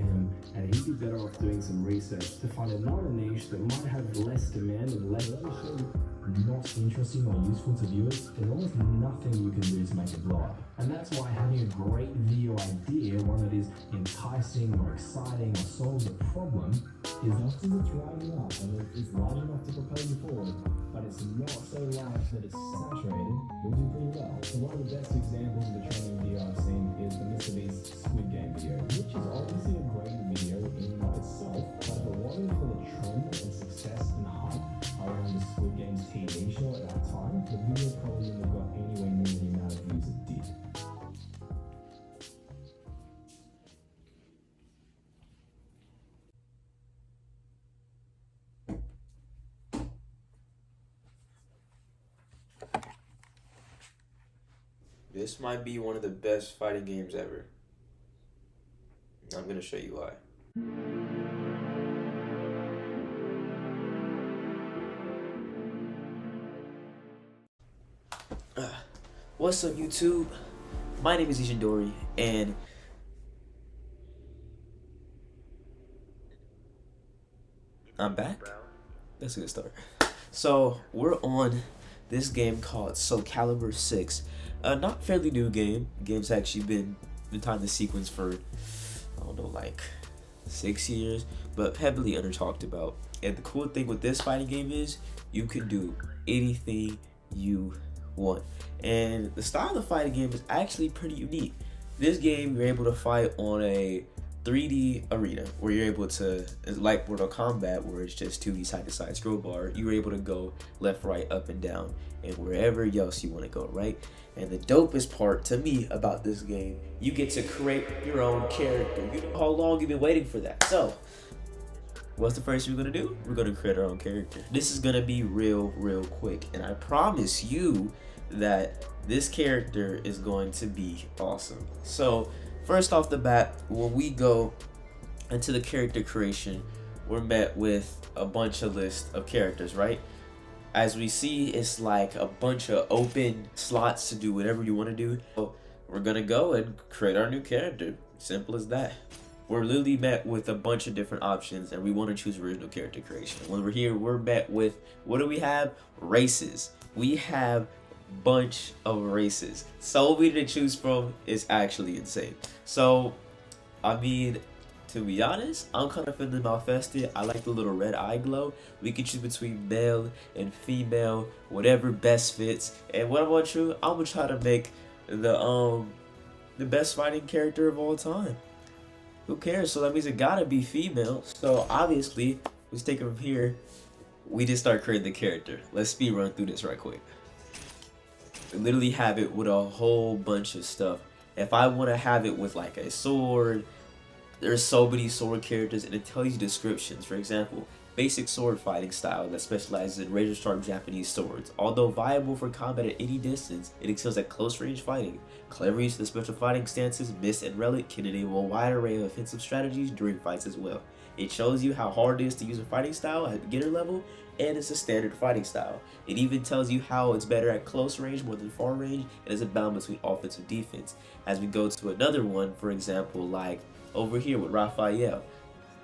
for him, and he'd be better off doing some research to find another niche that might have less demand and less not interesting or useful to viewers. There's almost nothing you can do to make it blow up. And that's why having a great video idea, one that is enticing or exciting or solves a problem, is not as it's rising up and it's large enough to propel you forward, but it's not so large that it's saturated, you'll do pretty well. So one of the best examples of a training video I've seen is the MrBeast Squid Game video, which is obviously a great video in and of itself, but if it wasn't for the trend and success and hype around the Squid Game's TV show at that time, the video probably wouldn't have got anywhere near the amount of views it did. This might be one of the best fighting games ever. I'm gonna show you why. What's up, YouTube? My name is Xijundori, and I'm back. That's a good start. So we're on this game called Soul Calibur 6. Not fairly new game. Game's actually been behind the sequence for, I don't know, like 6 years, but heavily under talked about. And the cool thing with this fighting game is you can do anything you want. And the style of the fighting game is actually pretty unique. This game, you're able to fight on a 3D arena where you're able to, like Mortal Kombat, where it's just 2D side to side scroll bar, you're able to go left, right, up, and down, and wherever else you want to go, right? And the dopest part to me about this game, you get to create your own character. You know how long you've been waiting for that. So, what's the first thing we're gonna do? We're gonna create our own character. This is gonna be real quick, and I promise you that this character is going to be awesome. So, first off the bat, when we go into the character creation, we're met with a bunch of list of characters, right? As we see, it's like a bunch of open slots to do whatever you want to do. So we're gonna go and create our new character. Simple as that. We're literally met with a bunch of different options, and we want to choose original character creation. When we're here, we're met with, what do we have? Races. We have bunch of races. So many to choose from is actually insane. So, I mean, to be honest, I'm kind of feeling Malfested. I like the little red eye glow. We can choose between male and female, whatever best fits. And what I'm gonna do, I'm gonna try to make the best fighting character of all time. Who cares? So that means it gotta be female. So obviously, let's take it from here. We just start creating the character. Let's speed run through this right quick. We literally have it with a whole bunch of stuff. If I want to have it with like a sword, there's so many sword characters, and it tells you descriptions. For example, basic sword fighting style that specializes in razor-sharp Japanese swords. Although viable for combat at any distance, it excels at close-range fighting. Clever use of the special fighting stances, Mist and Relic can enable a wide array of offensive strategies during fights as well. It shows you how hard it is to use a fighting style at beginner level, and it's a standard fighting style. It even tells you how it's better at close range more than far range, and is a balance between offense and defense. As we go to another one, for example, like over here with Raphael.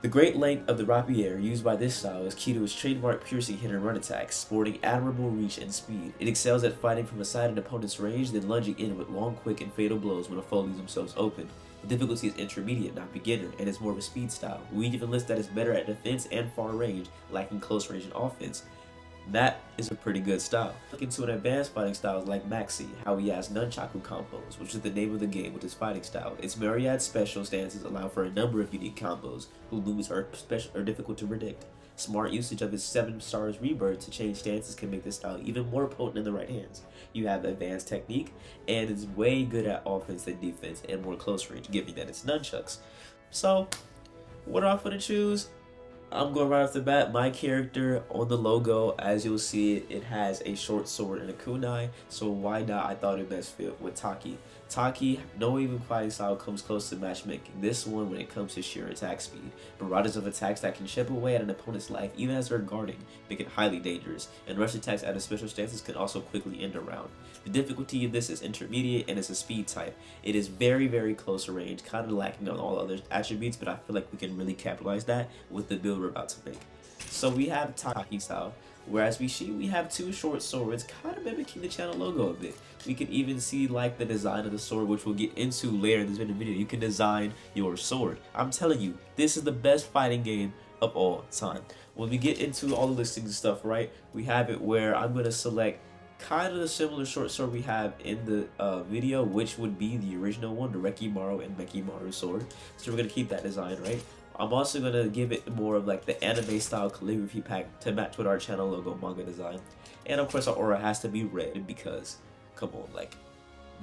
The great length of the rapier used by this style is key to its trademark piercing hit and run attacks, sporting admirable reach and speed. It excels at fighting from aside an opponent's range, then lunging in with long, quick, and fatal blows when a foe leaves themselves open. The difficulty is intermediate, not beginner, and is more of a speed style. We even list that it's better at defense and far range, lacking close range and offense. That is a pretty good style. Look into an advanced fighting styles like Maxi, how he has nunchaku combos, which is the name of the game with his fighting style. Its myriad special stances allow for a number of unique combos, whose moves are difficult to predict. Smart usage of his 7 stars rebirth to change stances can make this style even more potent in the right hands. You have advanced technique, and it's way good at offense than defense and more close range, given that it's nunchucks. So, what am I going to choose? I'm going right off the bat. My character on the logo, as you'll see it has a short sword and a kunai, so why not? I thought it best fit with Taki. Taki, no even fighting style comes close to matchmaking this one when it comes to sheer attack speed. Barrages of attacks that can chip away at an opponent's life even as they're guarding, make it highly dangerous, and rush attacks out of special stances can also quickly end a round. The difficulty of this is intermediate and it's a speed type. It is very, very close range, kind of lacking on all other attributes, but I feel like we can really capitalize that with the build we're about to make. So we have Taki style. Whereas we have two short swords, kind of mimicking the channel logo a bit. We can even see like the design of the sword, which we'll get into later in this video. You can design your sword. I'm telling you, this is the best fighting game of all time. When we get into all the listings and stuff, right, we have it where I'm going to select kind of the similar short sword we have in the video, which would be the original one, the Rekimaru and Mekimaru sword. So we're going to keep that design, right? I'm also going to give it more of like the anime style calligraphy pack to match with our channel logo manga design. And of course our aura has to be red because, come on, like,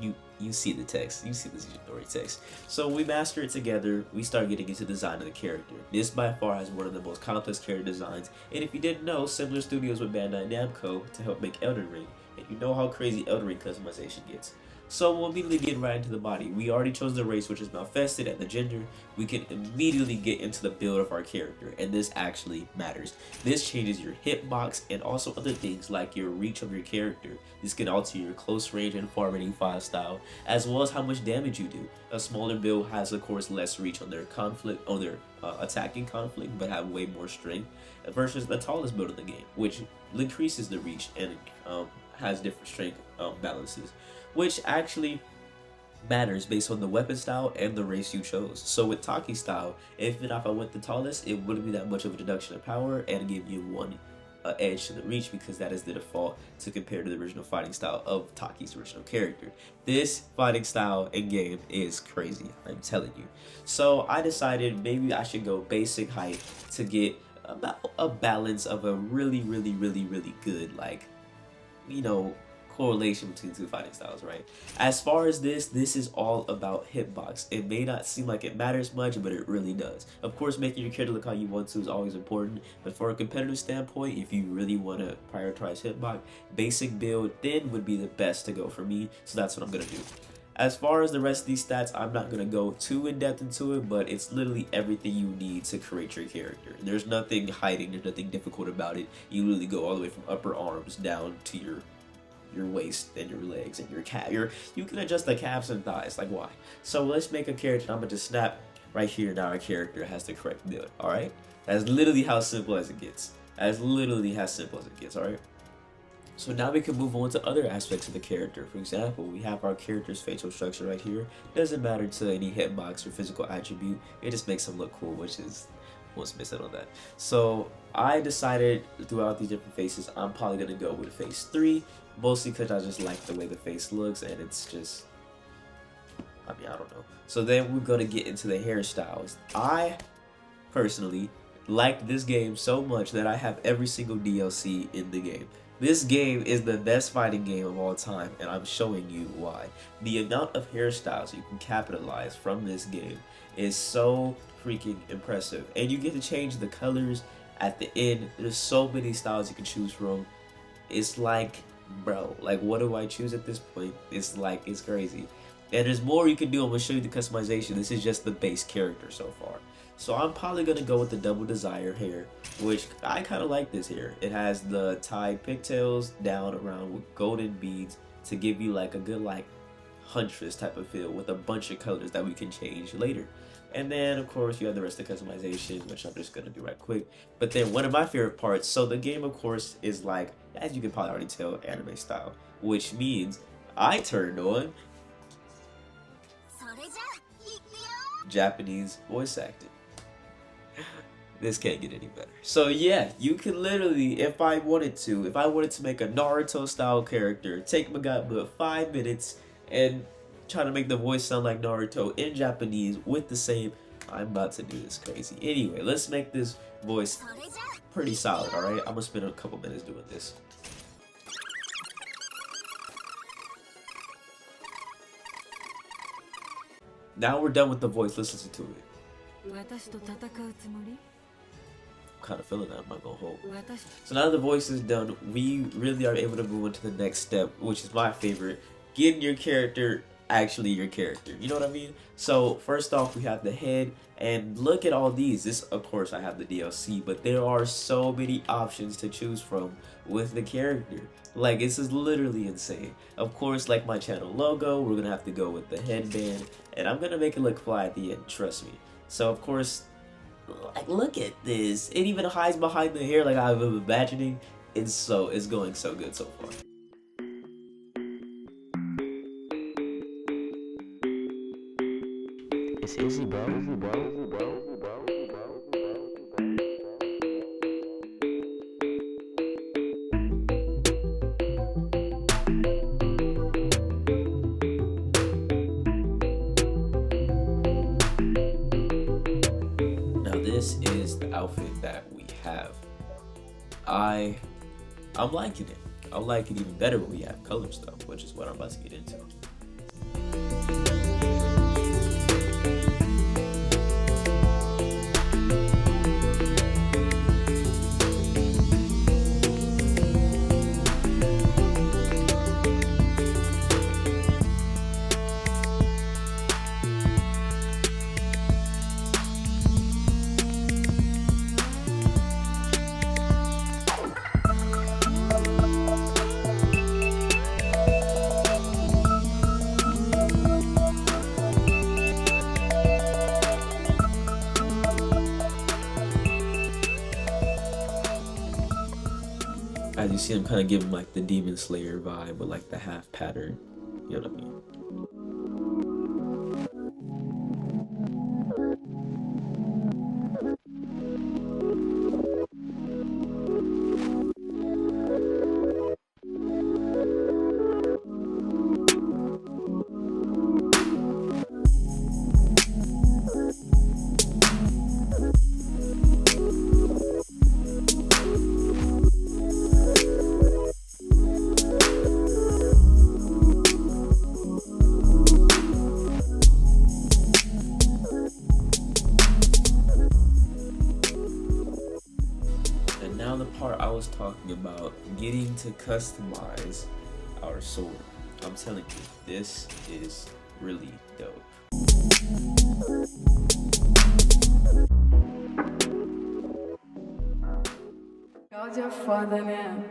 you see the text, you see the Xijundori text. So we master it together, we start getting into the design of the character. This by far has one of the most complex character designs, and if you didn't know, similar studios with Bandai Namco to help make Elden Ring, and you know how crazy Elden Ring customization gets. So we'll immediately get right into the body. We already chose the race, which is Malfested, and the gender. We can immediately get into the build of our character, and this actually matters. This changes your hitbox and also other things like your reach of your character. This can alter your close range and far ranging fire style, as well as how much damage you do. A smaller build has, of course, less reach on their attacking conflict, but have way more strength, versus the tallest build in the game, which increases the reach and has different strength balances, which actually matters based on the weapon style and the race you chose. So with Taki style, even if I went the tallest, it wouldn't be that much of a deduction of power and give you one edge to the reach, because that is the default to compare to the original fighting style of Taki's original character. This fighting style in game is crazy, I'm telling you. So I decided maybe I should go basic height to get about a balance of a really good, like, you know, correlation between two fighting styles, right? As far as this is all about hitbox. It may not seem like it matters much, but it really does. Of course, making your character look how you want to is always important, but for a competitive standpoint, if you really want to prioritize hitbox, basic build then would be the best to go for me, so that's what I'm gonna do. As far as the rest of these stats, I'm not going to go too in-depth into it, but it's literally everything you need to create your character. There's nothing hiding, there's nothing difficult about it. You literally go all the way from upper arms down to your waist and your legs and your calf. You can adjust the calves and thighs, like why? So let's make a character. I'm going to just snap right here. Now our character has the correct build, alright? That's literally how simple as it gets. That's literally how simple as it gets, alright? So now we can move on to other aspects of the character. For example, we have our character's facial structure right here. Doesn't matter to any hitbox or physical attribute. It just makes him look cool, which is what's missing on that. So I decided throughout these different faces, I'm probably going to go with face 3. Mostly because I just like the way the face looks, and it's just, I mean, I don't know. So then we're going to get into the hairstyles. I personally liked this game so much that I have every single DLC in the game. This game is the best fighting game of all time, and I'm showing you why. The amount of hairstyles you can capitalize from this game is so freaking impressive. And you get to change the colors at the end. There's so many styles you can choose from. It's like, bro, like, what do I choose at this point? It's like, it's crazy. And there's more you can do. I'm going to show you the customization. This is just the base character so far. So I'm probably going to go with the Double Desire hair, which I kind of like this hair. It has the tied pigtails down around with golden beads to give you like a good like huntress type of feel with a bunch of colors that we can change later. And then of course you have the rest of the customization, which I'm just going to do right quick. But then one of my favorite parts, so the game of course is like, as you can probably already tell, anime style, which means I turned on Japanese voice acting. This can't get any better. So yeah, you can literally, if I wanted to make a Naruto style character, take my but 5 minutes and try to make the voice sound like Naruto in Japanese with the same. I'm about to do this crazy. Anyway, let's make this voice pretty solid, alright? I'm gonna spend a couple minutes doing this. Now we're done with the voice, let's listen to it. Kind of feeling that, I'm not gonna hold. So now the voice is done, we really are able to move into the next step, which is my favorite, getting your character actually your character. You know what I mean? So first off, we have the head, and look at all these. This, of course, I have the DLC, but there are so many options to choose from with the character. Like, this is literally insane. Of course, like my channel logo, we're gonna have to go with the headband, and I'm gonna make it look fly at the end, trust me. So of course, like, look at this. It even hides behind the hair like I was imagining. It's going so good so far. It's easy, bro. Now this is the outfit that we have. I'm liking it. I like it even better when we have color stuff, which is what I'm about to get into. As you see, I'm kind of giving like the Demon Slayer vibe with like the half pattern. You know what I mean? Now the part I was talking about, getting to customize our sword. I'm telling you, this is really dope. God, you're father now.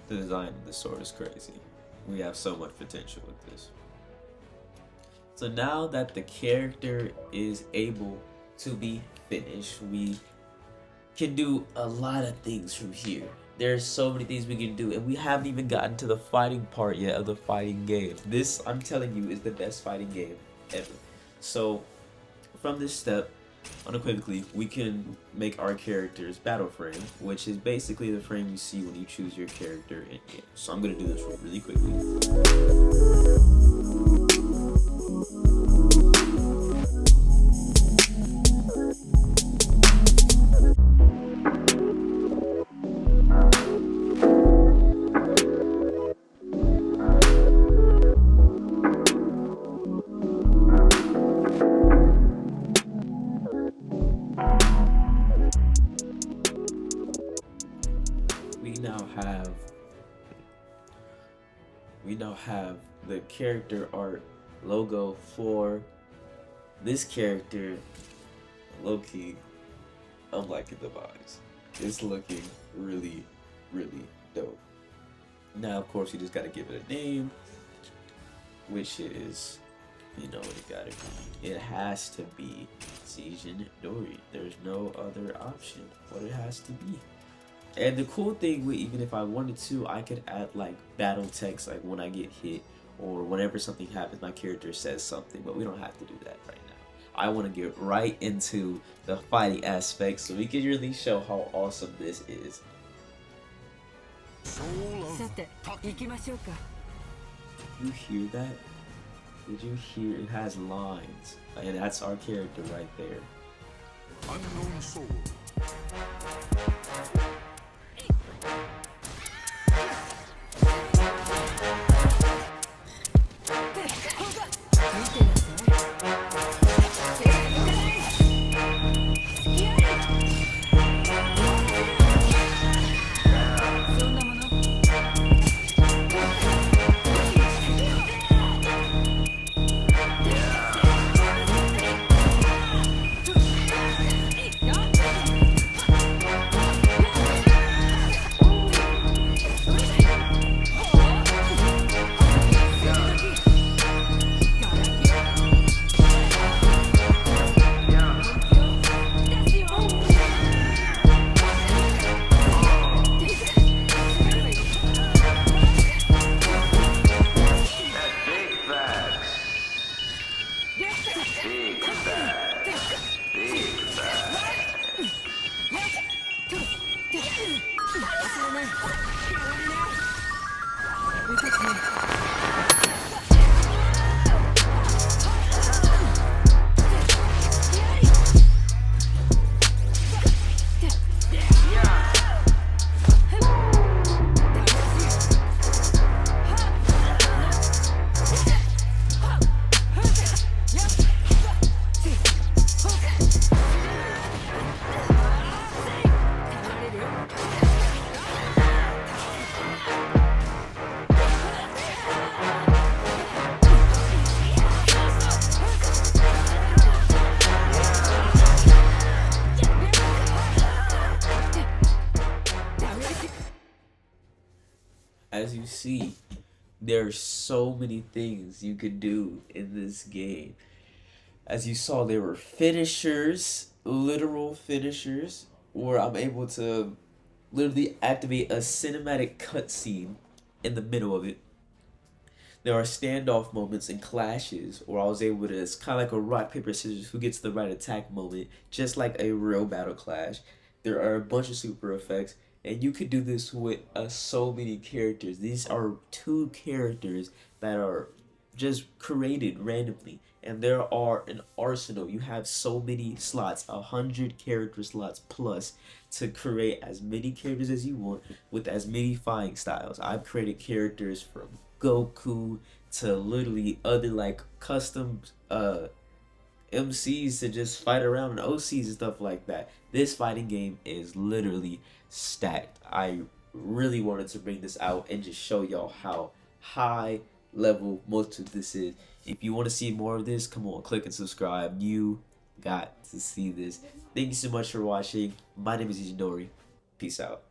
The design of the sword is crazy. We have so much potential with this. So now that the character is able to be finished, we can do a lot of things from here. There's so many things we can do, and we haven't even gotten to the fighting part yet of the fighting game. This, I'm telling you, is the best fighting game ever. So from this step, unequivocally, we can make our character's battle frame, which is basically the frame you see when you choose your character in game. So I'm gonna do this really quickly. We now have the character art logo for this character. Low-key, I'm liking the vibes. It's looking really, really dope. Now, of course, you just gotta give it a name, which is, you know what it gotta be. It has to be Xijundori. There's no other option. What it has to be. And the cool thing with, even if I wanted to, I could add like battle text, like when I get hit or whenever something happens, my character says something, but we don't have to do that right now. I want to get right into the fighting aspect so we can really show how awesome this is. You hear that? Did you hear? It has lines, and that's our character right there. Unknown soul. see, there's so many things you could do in this game. As you saw, there were finishers, literal finishers, where I'm able to literally activate a cinematic cutscene in the middle of it. There are standoff moments and clashes where I was able to, it's kind of like a rock, paper, scissors, who gets the right attack moment, just like a real battle clash. There are a bunch of super effects, and you could do this with so many characters. These are 2 characters that are just created randomly, and there are an arsenal. You have so many slots, 100 character slots plus, to create as many characters as you want with as many fighting styles. I've created characters from Goku to literally other like custom MCs to just fight around and OCs and stuff like that. This fighting game is literally stacked. I really wanted to bring this out and just show y'all how high level most of this is. If you want to see more of this, come on, click and subscribe. You got to see this. Thank you so much for watching. My name is Xijundori. Peace out.